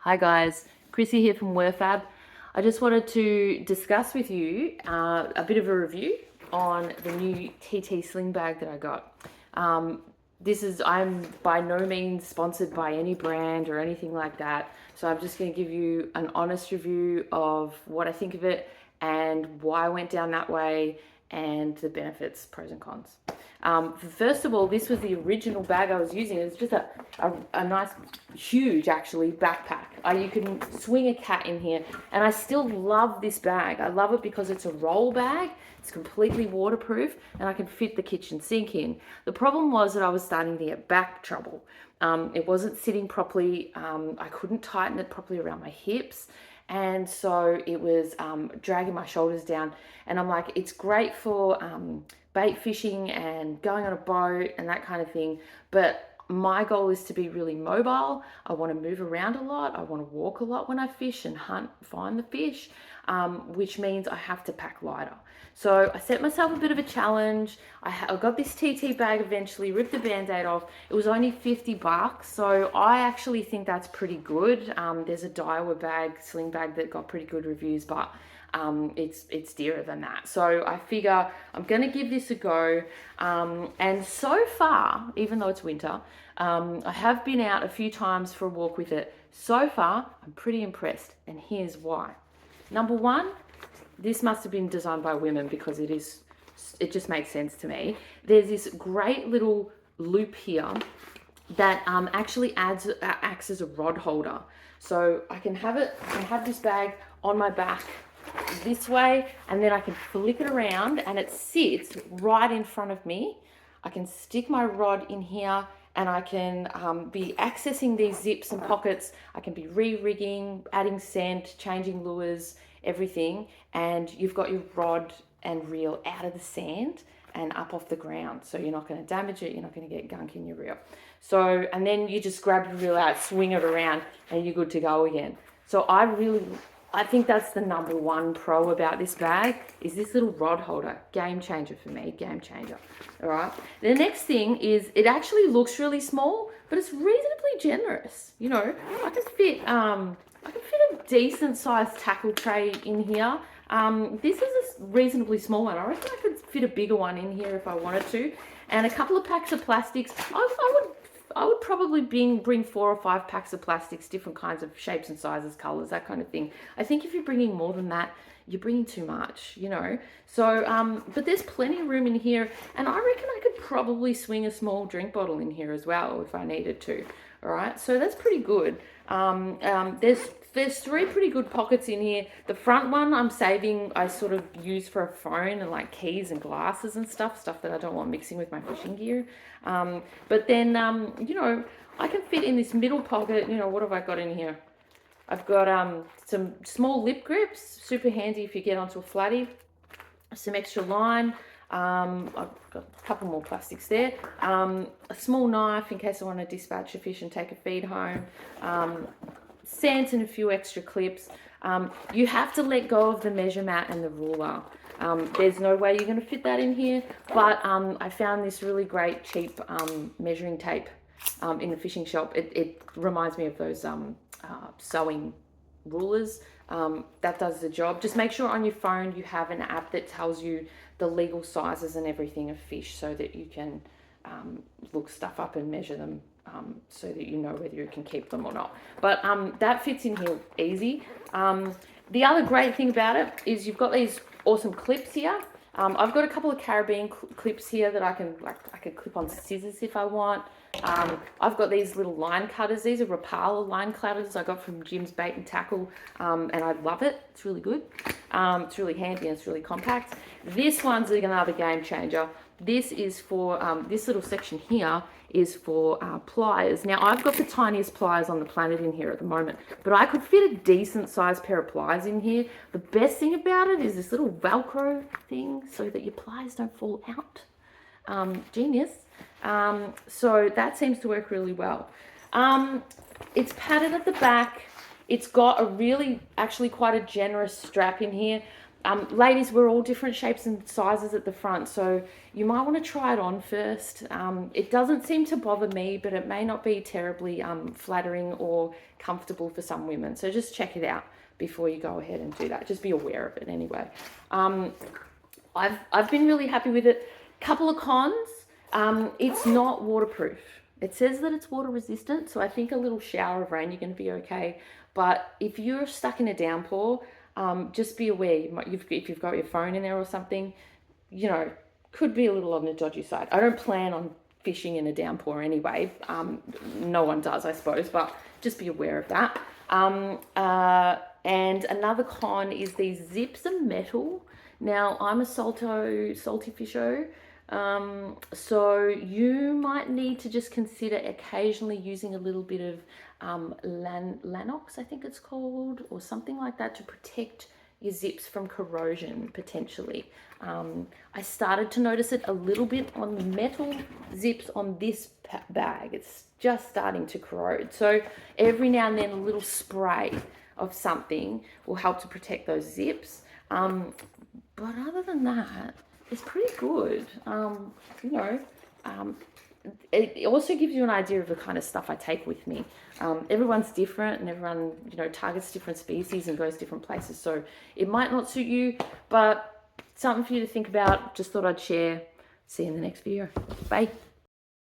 Hi guys, Chrissy here from WordFab. I just wanted to discuss with you a bit of a review on the new TT Sling Bag that I got. I'm by no means sponsored by any brand or anything like that, so I'm just going to give you an honest review of what I think of it and why I went down that way and the benefits, pros and cons. First of all, this was the original bag I was using. It's just a nice, huge, actually, backpack. You can swing a cat in here, and I still love this bag. I love it because it's a roll bag. It's completely waterproof, and I can fit the kitchen sink in. The problem was that I was starting to get back trouble. It wasn't sitting properly. I couldn't tighten it properly around my hips. And so it was dragging my shoulders down. And I'm like, it's great for bait fishing and going on a boat and that kind of thing. But my goal is to be really mobile. I want to move around a lot. I want to walk a lot when I fish and hunt, find the fish, which means I have to pack lighter. So I set myself a bit of a challenge. I got this TT bag eventually, ripped the band-aid off. It was only $50, so I actually think that's pretty good. There's a Daiwa bag, sling bag that got pretty good reviews, but it's dearer than that. So I figure I'm gonna give this a go. And so far, even though it's winter, I have been out a few times for a walk with it. So far, I'm pretty impressed, and here's why. Number one, this must have been designed by women because it just makes sense to me. There's this great little loop here that actually acts as a rod holder. So I can have this bag on my back this way, and then I can flick it around and it sits right in front of me. I can stick my rod in here and I can be accessing these zips and pockets. I can be re-rigging, adding scent, changing lures, everything, and you've got your rod and reel out of the sand and up off the ground, so you're not going to damage it, you're not going to get gunk in your reel. So, and then you just grab your reel out, swing it around, and you're good to go again. So I think that's the number one pro about this bag, is this little rod holder. Game changer for me, game changer. All right. The next thing is it actually looks really small, but it's reasonably generous. You know, I can fit a decent sized tackle tray in here. This is a reasonably small one. I reckon I could fit a bigger one in here if I wanted to. And a couple of packs of plastics. I would probably bring 4 or 5 packs of plastics, different kinds of shapes and sizes, colors, that kind of thing. I think if you're bringing more than that, you're bringing too much, you know. So, but there's plenty of room in here, and I reckon I could probably swing a small drink bottle in here as well if I needed to. All right, so that's pretty good. There's 3 pretty good pockets in here. The front one I sort of use for a phone and like keys and glasses and stuff that I don't want mixing with my fishing gear. But then, you know, I can fit in this middle pocket. You know, what have I got in here? I've got some small lip grips, super handy if you get onto a flatty. Some extra line. I've got a couple more plastics there. A small knife in case I want to dispatch a fish and take a feed home. Scent and a few extra clips. You have to let go of the measure mat and the ruler. There's no way you're going to fit that in here, but I found this really great cheap measuring tape in the fishing shop. It reminds me of those sewing rulers. That does the job. Just make sure on your phone you have an app that tells you the legal sizes and everything of fish, so that you can look stuff up and measure them, so that you know whether you can keep them or not. But that fits in here easy. The other great thing about it is you've got these awesome clips here. I've got a couple of Caribbean clips here that I could clip on scissors if I want. I've got these little line cutters. These are Rapala line cutters I got from Jim's Bait and Tackle, and I love it. It's really good. It's really handy and it's really compact. This one's another game changer. This is for, this little section here is for pliers. Now, I've got the tiniest pliers on the planet in here at the moment, but I could fit a decent sized pair of pliers in here. The best thing about it is this little Velcro thing so that your pliers don't fall out. Genius. So that seems to work really well. It's padded at the back. It's got a really, actually quite a generous strap in here. Ladies, we're all different shapes and sizes at the front, so you might want to try it on first. It doesn't seem to bother me, but it may not be terribly flattering or comfortable for some women. So just check it out before you go ahead and do that. Just be aware of it anyway. I've been really happy with it. Couple of cons. It's not waterproof. It says that it's water resistant, so I think a little shower of rain, you're going to be okay. But if you're stuck in a downpour, just be aware, if you've got your phone in there or something, you know, could be a little on the dodgy side. I don't plan on fishing in a downpour anyway. No one does, I suppose, but just be aware of that. And another con is these zips are metal. Now, I'm a salty fisher, so you might need to just consider occasionally using a little bit of Lanox, I think it's called, or something like that to protect your zips from corrosion potentially. I started to notice it a little bit on the metal zips on this bag. It's just starting to corrode. So every now and then a little spray of something will help to protect those zips. But other than that, it's pretty good. It also gives you an idea of the kind of stuff I take with me. Everyone's different, and everyone, targets different species and goes different places. So it might not suit you, but something for you to think about. Just thought I'd share. See you in the next video. Bye.